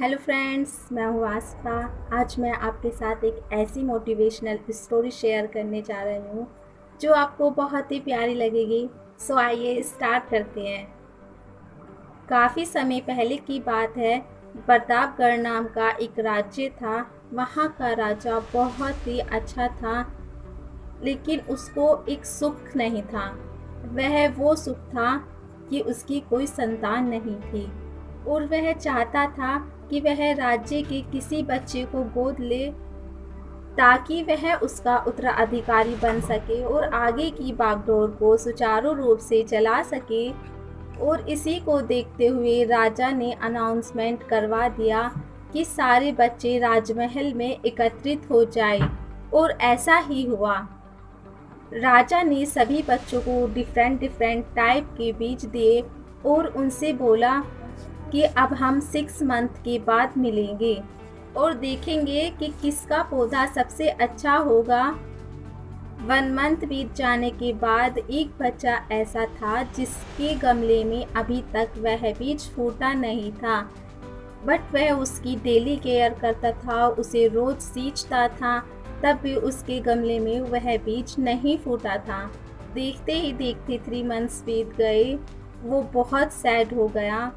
Hello friends, मैं हूँ आस्था। आज मैं आपके साथ एक ऐसी मोटिवेशनल स्टोरी शेयर करने जा रही हूँ जो आपको बहुत ही प्यारी लगेगी। सो आइए स्टार्ट करते हैं। काफ़ी समय पहले की बात है। प्रतापगढ़ नाम का एक राज्य था। वहाँ का राजा बहुत ही अच्छा था, लेकिन उसको एक सुख नहीं था। वो सुख था कि उसकी कोई संतान नहीं थी, और वह चाहता था कि वह राज्य के किसी बच्चे को गोद ले, ताकि वह उसका उत्तराधिकारी बन सके और आगे की बागडोर को सुचारू रूप से चला सके। और इसी को देखते हुए राजा ने अनाउंसमेंट करवा दिया कि सारे बच्चे राजमहल में एकत्रित हो जाए। और ऐसा ही हुआ। राजा ने सभी बच्चों को डिफरेंट डिफरेंट टाइप के बीज दिए और उनसे बोला कि अब हम 6 मंथ के बाद मिलेंगे और देखेंगे कि किसका पौधा सबसे अच्छा होगा। 1 मंथ बीत जाने के बाद एक बच्चा ऐसा था जिसके गमले में अभी तक वह बीज फूटा नहीं था, बट वह उसकी डेली केयर करता था, उसे रोज सींचता था, तब भी उसके गमले में वह बीज नहीं फूटा था। देखते ही देखते 3 मंथ्स बीत गए। वो बहुत सैड हो गया।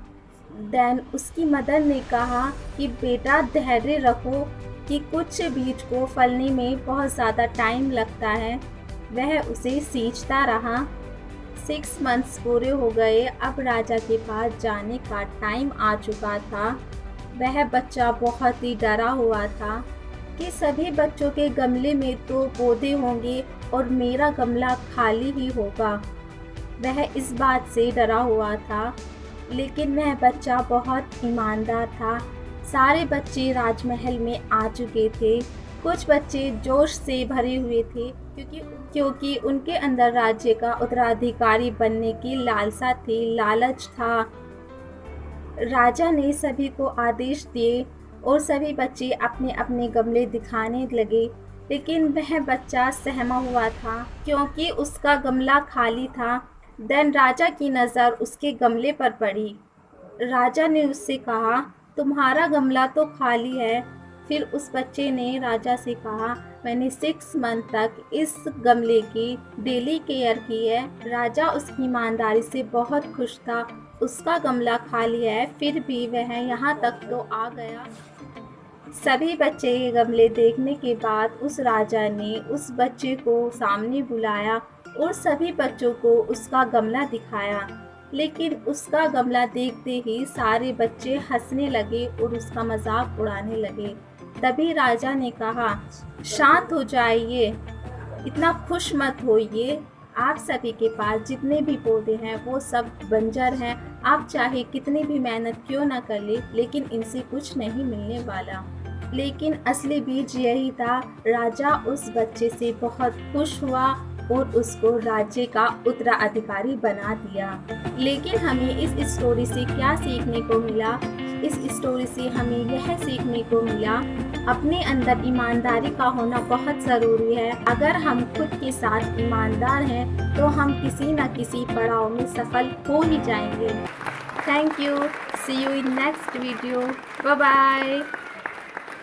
देन उसकी मदर ने कहा कि बेटा धैर्य रखो, कि कुछ बीज को फलने में बहुत ज़्यादा टाइम लगता है। वह उसे सींचता रहा। 6 मंथ्स पूरे हो गए। अब राजा के पास जाने का टाइम आ चुका था। वह बच्चा बहुत ही डरा हुआ था कि सभी बच्चों के गमले में तो पौधे होंगे और मेरा गमला खाली ही होगा। वह इस बात से डरा हुआ था, लेकिन वह बच्चा बहुत ईमानदार था। सारे बच्चे राजमहल में आ चुके थे। कुछ बच्चे जोश से भरे हुए थे, क्योंकि उनके अंदर राज्य का उत्तराधिकारी बनने की लालसा थी, लालच था। राजा ने सभी को आदेश दिए और सभी बच्चे अपने अपने गमले दिखाने लगे, लेकिन वह बच्चा सहमा हुआ था क्योंकि उसका गमला खाली था। देन राजा की नज़र उसके गमले पर पड़ी। राजा ने उससे कहा, तुम्हारा गमला तो खाली है। फिर उस बच्चे ने राजा से कहा, मैंने 6 मंथ तक इस गमले की डेली केयर की है। राजा उसकी ईमानदारी से बहुत खुश था। उसका गमला खाली है, फिर भी वह यहाँ तक तो आ गया। सभी बच्चे के गमले देखने के बाद उस राजा ने उस बच्चे को सामने बुलाया और सभी बच्चों को उसका गमला दिखाया। लेकिन उसका गमला देखते ही सारे बच्चे हंसने लगे और उसका मजाक उड़ाने लगे। तभी राजा ने कहा, शांत हो जाइए, इतना खुश मत होइए। आप सभी के पास जितने भी पौधे हैं वो सब बंजर हैं। आप चाहे कितनी भी मेहनत क्यों ना कर ले, लेकिन इनसे कुछ नहीं मिलने वाला। लेकिन असली बीज यही था। राजा उस बच्चे से बहुत खुश हुआ और उसको राज्य का उत्तराधिकारी बना दिया। लेकिन हमें इस स्टोरी से क्या सीखने को मिला? इस स्टोरी से हमें यह सीखने को मिला, अपने अंदर ईमानदारी का होना बहुत ज़रूरी है। अगर हम खुद के साथ ईमानदार हैं तो हम किसी न किसी पड़ाव में सफल हो ही जाएंगे। Thank you. See you in next video. Bye bye.